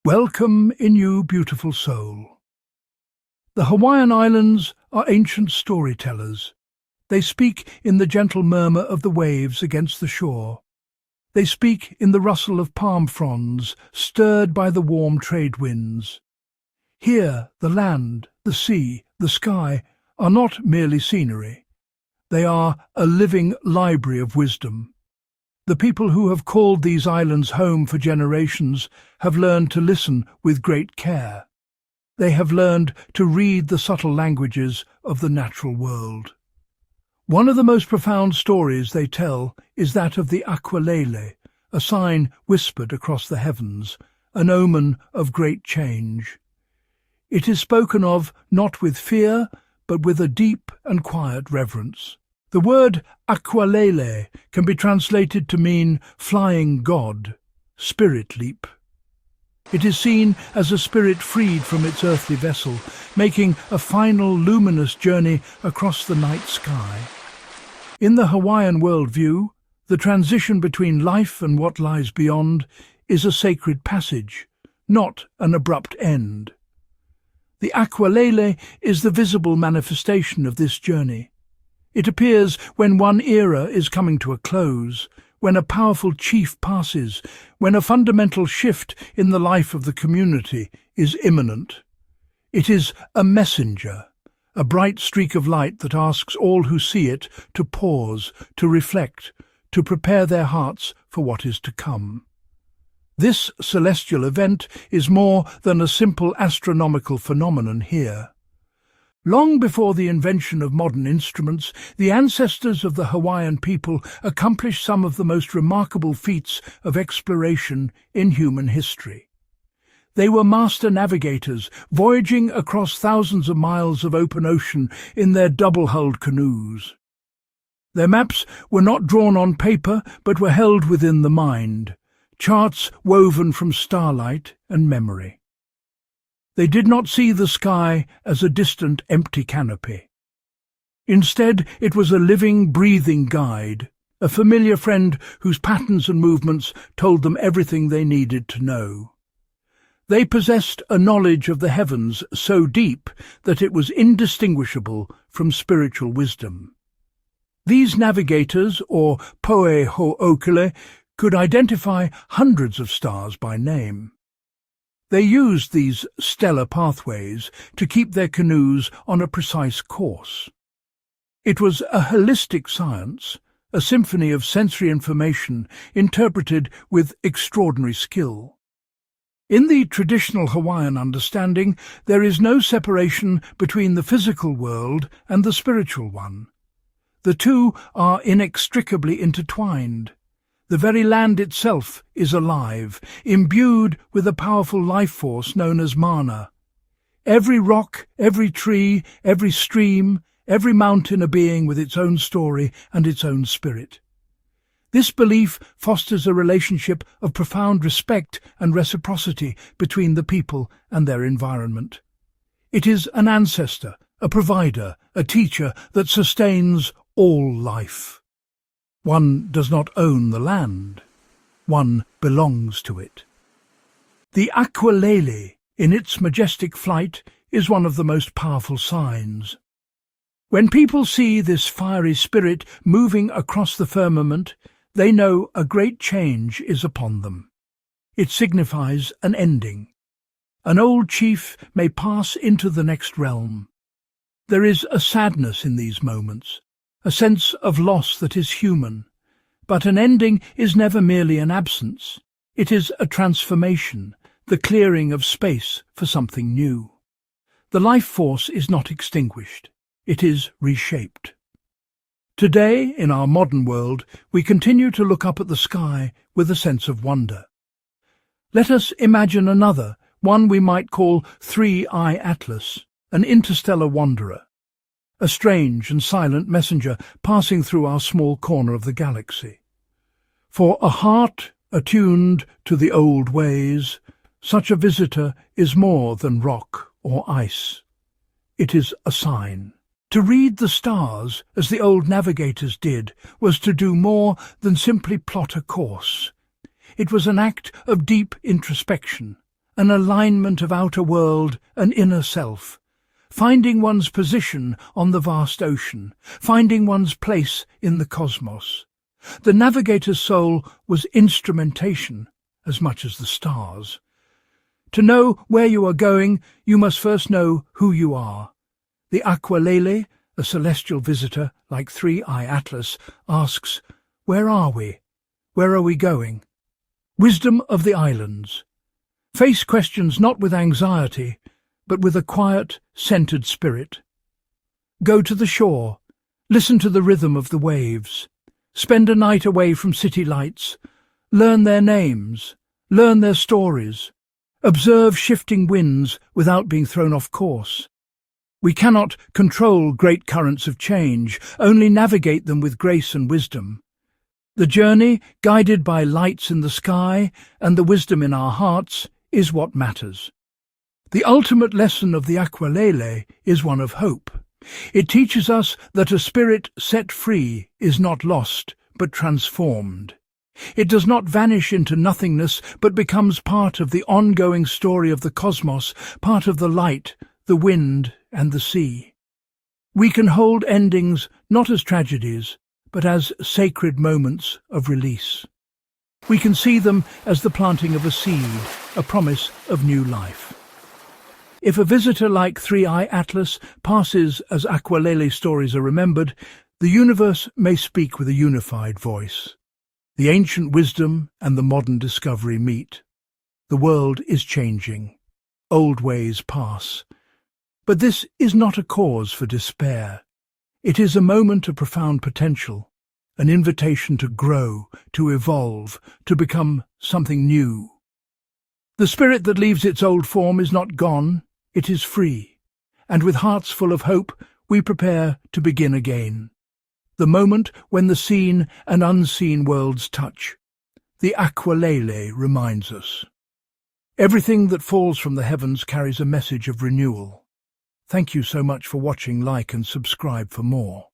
Welcome in you, beautiful soul. The Hawaiian Islands are ancient storytellers. They speak in the gentle murmur of the waves against the shore. They speak in the rustle of palm fronds, stirred by the warm trade winds. Here, the land, the sea, the sky are not merely scenery. They are a living library of wisdom. The people who have called these islands home for generations have learned to listen with great care. They have learned to read the subtle languages of the natural world. One of the most profound stories they tell is that of the Akualele, a sign whispered across the heavens, an omen of great change. It is spoken of not with fear, but with a deep and quiet reverence. The word Akualele can be translated to mean flying god, spirit leap. It is seen as a spirit freed from its earthly vessel, making a final luminous journey across the night sky. In the Hawaiian worldview, the transition between life and what lies beyond is a sacred passage, not an abrupt end. The Akualele is the visible manifestation of this journey. It appears when one era is coming to a close, when a powerful chief passes, when a fundamental shift in the life of the community is imminent. It is a messenger, a bright streak of light that asks all who see it to pause, to reflect, to prepare their hearts for what is to come. This celestial event is more than a simple astronomical phenomenon here. Long before the invention of modern instruments, the ancestors of the Hawaiian people accomplished some of the most remarkable feats of exploration in human history. They were master navigators, voyaging across thousands of miles of open ocean in their double-hulled canoes. Their maps were not drawn on paper, but were held within the mind, charts woven from starlight and memory. They did not see the sky as a distant, empty canopy. Instead, it was a living, breathing guide, a familiar friend whose patterns and movements told them everything they needed to know. They possessed a knowledge of the heavens so deep that it was indistinguishable from spiritual wisdom. These navigators, or poe ho'okele, could identify hundreds of stars by name. They used these stellar pathways to keep their canoes on a precise course. It was a holistic science, a symphony of sensory information interpreted with extraordinary skill. In the traditional Hawaiian understanding, there is no separation between the physical world and the spiritual one. The two are inextricably intertwined. The very land itself is alive, imbued with a powerful life force known as mana. Every rock, every tree, every stream, every mountain a being with its own story and its own spirit. This belief fosters a relationship of profound respect and reciprocity between the people and their environment. It is an ancestor, a provider, a teacher that sustains all life. One does not own the land. One belongs to it. The Akualele, in its majestic flight, is one of the most powerful signs. When people see this fiery spirit moving across the firmament, they know a great change is upon them. It signifies an ending. An old chief may pass into the next realm. There is a sadness in these moments, a sense of loss that is human. But an ending is never merely an absence. It is a transformation, the clearing of space for something new. The life force is not extinguished. It is reshaped. Today, in our modern world, we continue to look up at the sky with a sense of wonder. Let us imagine another, one we might call Three-Eye Atlas, an interstellar wanderer. A strange and silent messenger passing through our small corner of the galaxy. For a heart attuned to the old ways, such a visitor is more than rock or ice. It is a sign. To read the stars, as the old navigators did, was to do more than simply plot a course. It was an act of deep introspection, an alignment of outer world and inner self, finding one's position on the vast ocean, finding one's place in the cosmos. The navigator's soul was instrumentation as much as the stars. To know where you are going, you must first know who you are. The Akualele, a celestial visitor like Three-Eye Atlas, asks, "Where are we? Where are we going?" Wisdom of the Islands. Face questions not with anxiety, but with a quiet, centered spirit. Go to the shore. Listen to the rhythm of the waves. Spend a night away from city lights. Learn their names. Learn their stories. Observe shifting winds without being thrown off course. We cannot control great currents of change, only navigate them with grace and wisdom. The journey, guided by lights in the sky and the wisdom in our hearts, is what matters. The ultimate lesson of the Akualele is one of hope. It teaches us that a spirit set free is not lost, but transformed. It does not vanish into nothingness, but becomes part of the ongoing story of the cosmos, part of the light, the wind, and the sea. We can hold endings not as tragedies, but as sacred moments of release. We can see them as the planting of a seed, a promise of new life. If a visitor like Three-Eye Atlas passes as Akualele stories are remembered, the universe may speak with a unified voice. The ancient wisdom and the modern discovery meet. The world is changing. Old ways pass. But this is not a cause for despair. It is a moment of profound potential, an invitation to grow, to evolve, to become something new. The spirit that leaves its old form is not gone, it is free, and with hearts full of hope we prepare to begin again. The moment when the seen and unseen worlds touch. The Akualele reminds us. Everything that falls from the heavens carries a message of renewal. Thank you so much for watching. Like and subscribe for more.